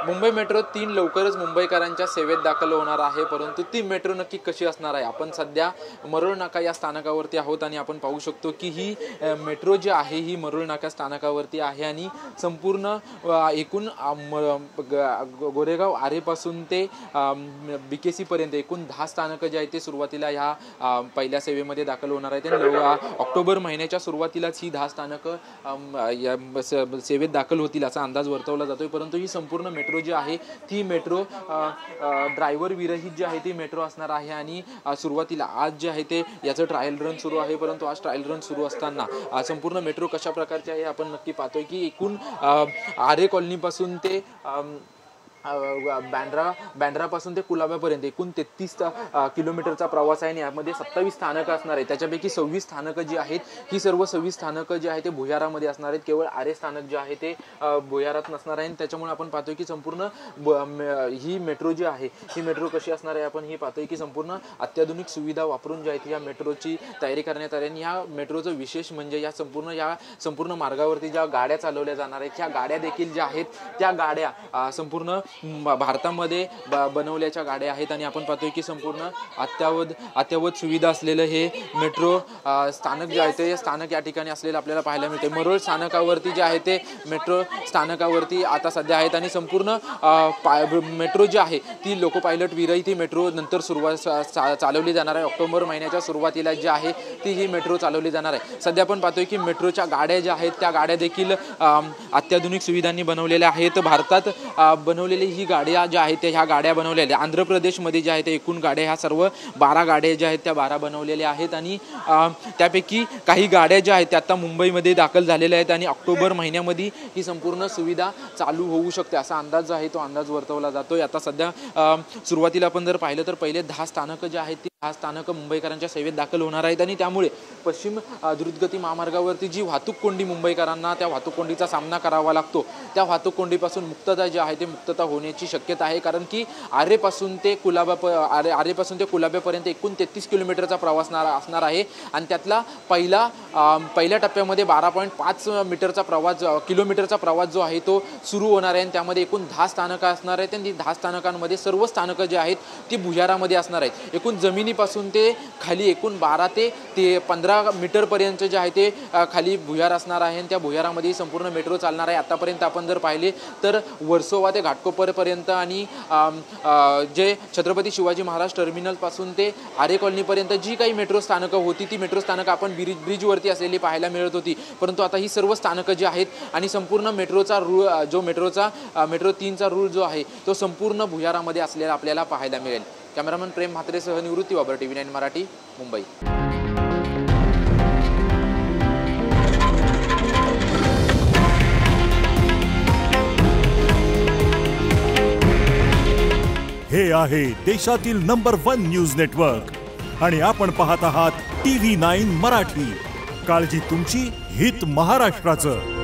Mumbai metro 3 लवकरच मुंबईकरांच्या सेवेत दाखल होणार आहे, परंतु ती मेट्रो नक्की कशी असणार आहे। आपण सध्या मरोळ नाका या स्थानकावरती आहोत आणि आपण पाहू शकतो की ही मेट्रो जी आहे ही मरोळ नाका स्थानकावरती आहे आणि संपूर्ण एकूण गोरेगाव आरेपासून ते बीकेसी पर्यंत एकूण 10 स्थानक जे आहेत ते सुरुवातीला ह्या पहिल्या सेवेमध्ये दाखल होणार आहेत। ऑक्टोबर महिन्याच्या सुरुवातीलाच ही 10 स्थानक सेवेत दाखल होतील असा अंदाज वर्तवला जातोय, परंतु ही संपूर्ण मेट्रो जी आहे ती मेट्रो ड्रायव्हर विरहित जी आहे ती मेट्रो असणार आहे आणि सुरुवातीला आज जे आहे ते याचं ट्रायल रन सुरू आहे, परंतु आज ट्रायल रन सुरू असताना संपूर्ण मेट्रो कशा प्रकारची आहे आपण नक्की पाहतोय की एकूण आरे कॉलनीपासून ते बँड्रापासून ते कुलाब्यापर्यंत एकूण 33 किलोमीटरचा प्रवास आहे आणि यामध्ये 27 स्थानकं असणार आहेत। त्याच्यापैकी 26 स्थानकं जी आहेत ही सर्व 26 स्थानकं जी आहेत ते भुयारामध्ये असणार आहेत, केवळ आरे स्थानक जे आहे ते भुयारात नसणार आहे। त्याच्यामुळे आपण पाहतोय की संपूर्ण ही मेट्रो जी आहे ही मेट्रो कशी असणार आहे आपण ही पाहतोय की संपूर्ण अत्याधुनिक सुविधा वापरून जी आहे या मेट्रोची तयारी करण्यात आली आणि या मेट्रोचं विशेष म्हणजे या संपूर्ण मार्गावरती ज्या गाड्या चालवल्या जाणार आहेत ह्या गाड्या देखील ज्या आहेत त्या गाड्या संपूर्ण भारतामध्ये बनवल्याच्या गाड्या आहेत आणि आपण पाहतोय की संपूर्ण अत्यावत सुविधा असलेलं हे मेट्रो स्थानक जे आहे ते स्थानक या ठिकाणी असलेलं आपल्याला पाहायला मिळते। मरोळ स्थानकावरती जे आहे ते मेट्रो स्थानकावरती आता सध्या आहेत आणि संपूर्ण मेट्रो जी आहे ती लोको पायलट विरहित ही मेट्रो नंतर चालवली जाणार आहे। ऑक्टोबर महिन्याच्या सुरुवातीला जी आहे ती ही मेट्रो चालवली जाणार आहे। सध्या आपण पाहतोय की मेट्रोच्या गाड्या ज्या आहेत त्या गाड्या देखील अत्याधुनिक सुविधांनी बनवलेल्या आहेत। भारतात बनवलेल्या ही गाड्या ज्या आहेत ह्या गाड्या बनवलेल्या आंध्र प्रदेशमध्ये ज्या आहेत एकूण गाड्या ह्या सर्व 12 गाड्या ज्या आहेत त्या 12 बनवलेल्या आहेत आणि त्यापैकी काही गाड्या ज्या आहेत त्या आता मुंबईमध्ये दाखल झालेल्या आहेत आणि ऑक्टोबर महिन्यामध्ये ही संपूर्ण सुविधा चालू होऊ शकते असा अंदाज जो आहे तो अंदाज वर्तवला जातोय। आता सध्या सुरुवातीला आपण जर पाहिलं तर पहिले 10 स्थानकं जे आहेत ती 10 स्थानकं मुंबईकरांच्या सेवेत दाखल होणार आहेत आणि त्यामुळे पश्चिम द्रुतगती महामार्गावरती जी वाहतूक कोंडी मुंबईकरांना त्या वाहतूक कोंडीचा सामना करावा लागतो त्या वाहतूक कोंडीपासून मुक्तता जी आहे ते मुक्तता होण्याची शक्यता आहे, कारण की आरेपासून ते कुलाब्यापर्यंत एकूण 33 किलोमीटरचा प्रवास असणार आहे आणि त्यातला पहिल्या टप्प्यामध्ये 12.5 किलोमीटरचा प्रवास जो आहे तो सुरू होणार आहे आणि त्यामध्ये एकूण 10 स्थानकं असणार आहेत आणि 10 स्थानकांमध्ये सर्व स्थानकं जी आहेत ती भुयारामध्ये असणार आहेत। एकूण जमिनीपासून ते खाली एकूण 12 ते 15 मीटरपर्यंत जे आहे ते खाली भुयार असणार आहे आणि त्या भुयारामध्ये संपूर्ण मेट्रो चालणार आहे। आतापर्यंत आपण जर पाहिले तर वर्सोवा ते घाटकोपरपर्यंत आणि जे छत्रपती शिवाजी महाराज टर्मिनलपासून ते आरे कॉलनीपर्यंत जी काही मेट्रो स्थानकं होती ती मेट्रो स्थानकं आपण ब्रिजवरती असलेली पाहायला मिळत होती, परंतु आता ही सर्व स्थानकं जी आहेत आणि संपूर्ण मेट्रोचा मेट्रो 3चा रूळ जो आहे तो संपूर्ण भुयारामध्ये असलेला आपल्याला पाहायला मिळेल। कॅमेरामन प्रेम म्हात्रेसह निवृत्ती वाबर, TV9 मराठी, मुंबई। हे आहे देशातील नंबर 1 न्यूज नेटवर्क आणि आपण पाहत आहात TV9 मराठी। काळजी तुमची, हित महाराष्ट्राचं।